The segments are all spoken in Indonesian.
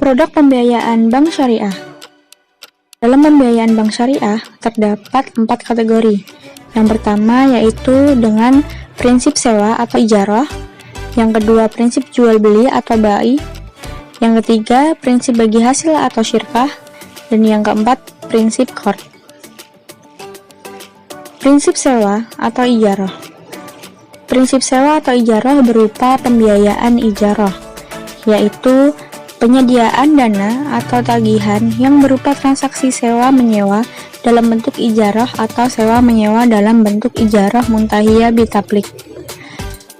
Produk pembiayaan bank syariah. Dalam pembiayaan bank syariah terdapat 4 kategori. Yang pertama yaitu dengan prinsip sewa atau ijarah. Yang kedua prinsip jual beli atau bai. Yang ketiga prinsip bagi hasil atau syirkah. Dan yang keempat prinsip qard. Prinsip sewa atau ijarah. Prinsip sewa atau ijarah berupa pembiayaan ijarah, yaitu penyediaan dana atau tagihan yang berupa transaksi sewa menyewa dalam bentuk ijarah atau sewa menyewa dalam bentuk ijarah muntahiyah bitaplik.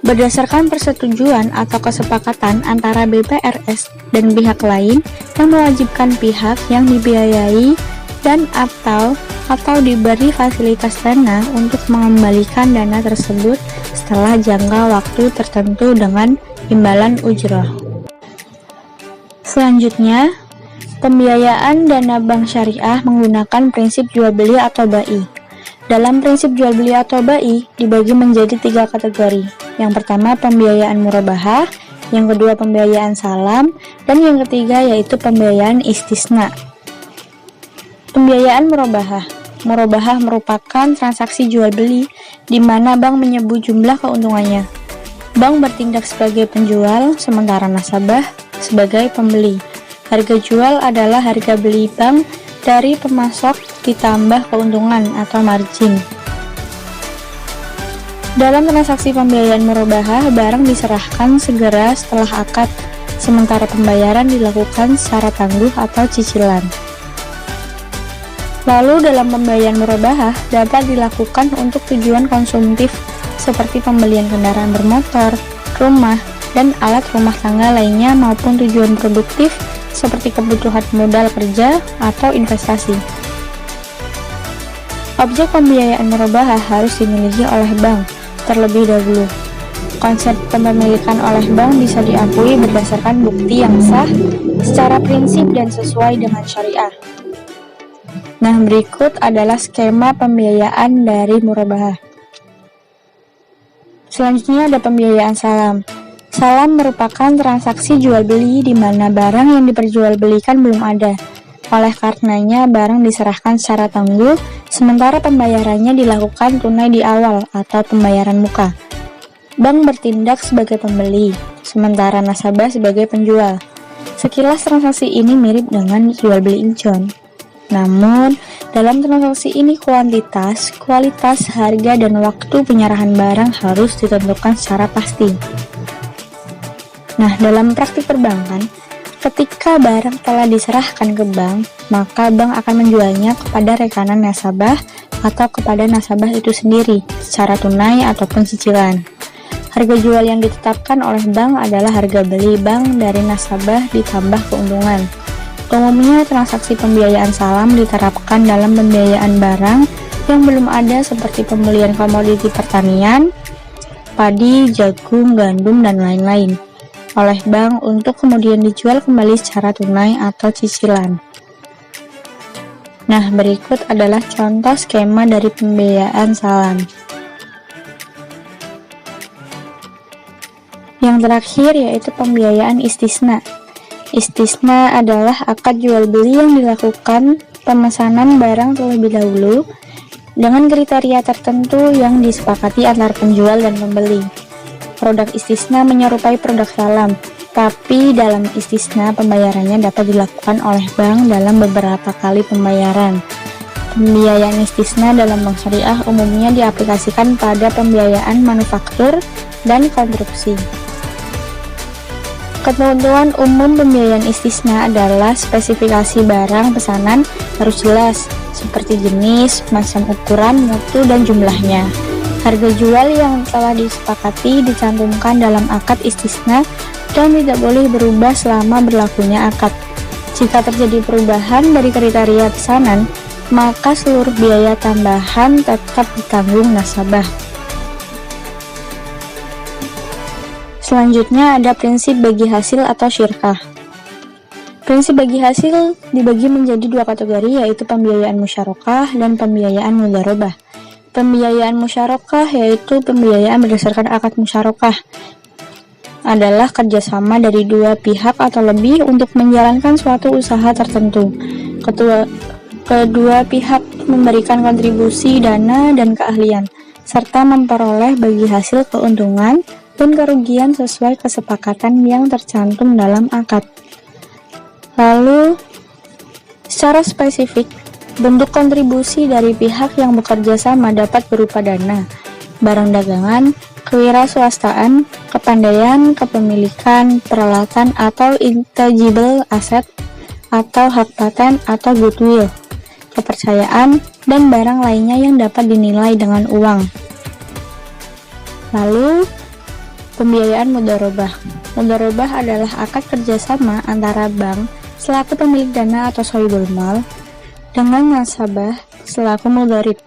Berdasarkan persetujuan atau kesepakatan antara BPRS dan pihak lain yang mewajibkan pihak yang dibiayai dan atau diberi fasilitas dana untuk mengembalikan dana tersebut setelah jangka waktu tertentu dengan imbalan ujrah. Selanjutnya, pembiayaan dana bank syariah menggunakan prinsip jual beli atau bai. Dalam prinsip jual beli atau bai dibagi menjadi 3 kategori. Yang pertama pembiayaan murabahah, yang kedua pembiayaan salam, dan yang ketiga yaitu pembiayaan istisna. Pembiayaan murabahah. Murabahah merupakan transaksi jual beli di mana bank menyebut jumlah keuntungannya. Bank bertindak sebagai penjual, sementara nasabah sebagai pembeli. Harga jual adalah harga beli bank dari pemasok ditambah keuntungan atau margin. Dalam transaksi pembiayaan murabahah, barang diserahkan segera setelah akad, sementara pembayaran dilakukan secara tangguh atau cicilan. Lalu dalam pembayaran murabahah dapat dilakukan untuk tujuan konsumtif seperti pembelian kendaraan bermotor, rumah, dan alat rumah tangga lainnya maupun tujuan produktif seperti kebutuhan modal kerja atau investasi. Objek pembiayaan murabahah harus dimiliki oleh bank terlebih dahulu. Konsep kepemilikan oleh bank bisa diakui berdasarkan bukti yang sah secara prinsip dan sesuai dengan syariah. Nah, berikut adalah skema pembiayaan dari murabahah. Selanjutnya ada pembiayaan salam. Salam merupakan transaksi jual beli di mana barang yang diperjualbelikan belum ada. Oleh karenanya, barang diserahkan secara tangguh, sementara pembayarannya dilakukan tunai di awal atau pembayaran muka. Bank bertindak sebagai pembeli, sementara nasabah sebagai penjual. Sekilas transaksi ini mirip dengan jual beli ijon. Namun, dalam transaksi ini kuantitas, kualitas, harga, dan waktu penyerahan barang harus ditentukan secara pasti. Nah, dalam praktik perbankan, ketika barang telah diserahkan ke bank, maka bank akan menjualnya kepada rekanan nasabah atau kepada nasabah itu sendiri, secara tunai ataupun cicilan. Harga jual yang ditetapkan oleh bank adalah harga beli bank dari nasabah ditambah keuntungan. Umumnya, transaksi pembiayaan salam diterapkan dalam pembiayaan barang yang belum ada seperti pembelian komoditi pertanian, padi, jagung, gandum, dan lain-lain oleh bank untuk kemudian dijual kembali secara tunai atau cicilan. Nah, berikut adalah contoh skema dari pembiayaan salam. Yang terakhir yaitu pembiayaan istisna. Istisna adalah akad jual beli yang dilakukan pemesanan barang terlebih dahulu dengan kriteria tertentu yang disepakati antara penjual dan pembeli. Produk istisna menyerupai produk salam, tapi dalam istisna pembayarannya dapat dilakukan oleh bank dalam beberapa kali pembayaran. Pembiayaan istisna dalam bank syariah umumnya diaplikasikan pada pembiayaan manufaktur dan konstruksi. Ketentuan umum pembiayaan istisna adalah spesifikasi barang pesanan harus jelas, seperti jenis, macam ukuran, mutu, dan jumlahnya. Harga jual yang telah disepakati dicantumkan dalam akad istisna dan tidak boleh berubah selama berlakunya akad. Jika terjadi perubahan dari kriteria pesanan, maka seluruh biaya tambahan tetap ditanggung nasabah. Selanjutnya ada prinsip bagi hasil atau syirkah. Prinsip bagi hasil dibagi menjadi 2 kategori, yaitu pembiayaan musyarakah dan pembiayaan mudharabah. Pembiayaan musyarakah yaitu pembiayaan berdasarkan akad musyarakah. adalah kerjasama dari dua pihak atau lebih untuk menjalankan suatu usaha tertentu. Kedua pihak memberikan kontribusi dana dan keahlian, serta memperoleh bagi hasil keuntungan dan kerugian sesuai kesepakatan yang tercantum dalam akad. Lalu, secara spesifik, bentuk kontribusi dari pihak yang bekerja sama dapat berupa dana, barang dagangan, kewirausahaan, kepandaian, kepemilikan, peralatan atau intangible asset atau hak paten atau goodwill, kepercayaan, dan barang lainnya yang dapat dinilai dengan uang. Lalu, pembiayaan mudharabah. Mudharabah adalah akad kerjasama antara bank selaku pemilik dana atau sohibul mal dengan nasabah selaku mudharib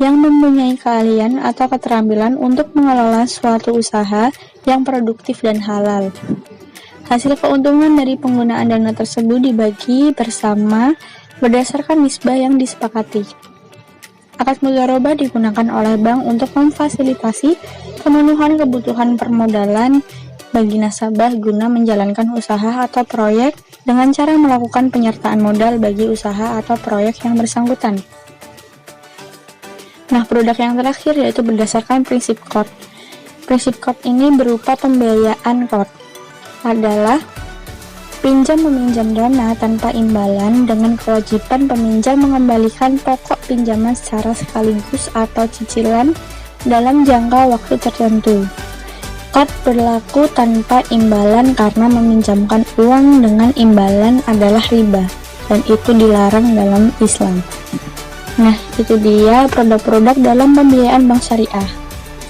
yang mempunyai keahlian atau keterampilan untuk mengelola suatu usaha yang produktif dan halal. Hasil keuntungan dari penggunaan dana tersebut dibagi bersama berdasarkan nisbah yang disepakati. Akad mudharabah digunakan oleh bank untuk memfasilitasi pemenuhan kebutuhan permodalan bagi nasabah guna menjalankan usaha atau proyek dengan cara melakukan penyertaan modal bagi usaha atau proyek yang bersangkutan. Nah, produk yang terakhir yaitu berdasarkan prinsip Kord. Prinsip Kord ini berupa pembiayaan Kord. Adalah pinjam meminjam dana tanpa imbalan dengan kewajiban peminjam mengembalikan pokok pinjaman secara sekaligus atau cicilan dalam jangka waktu tertentu. Kord berlaku tanpa imbalan karena meminjamkan uang dengan imbalan adalah riba, dan itu dilarang dalam Islam. Nah, itu dia produk-produk dalam pembiayaan bank syariah.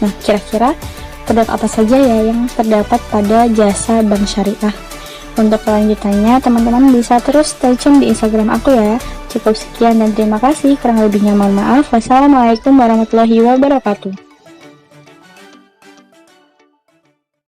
Nah, kira-kira produk apa saja ya yang terdapat pada jasa bank syariah? Untuk kelanjutannya, teman-teman bisa terus stay tune di Instagram aku ya. Cukup sekian dan terima kasih. Kurang lebihnya mohon maaf. Wassalamualaikum warahmatullahi wabarakatuh.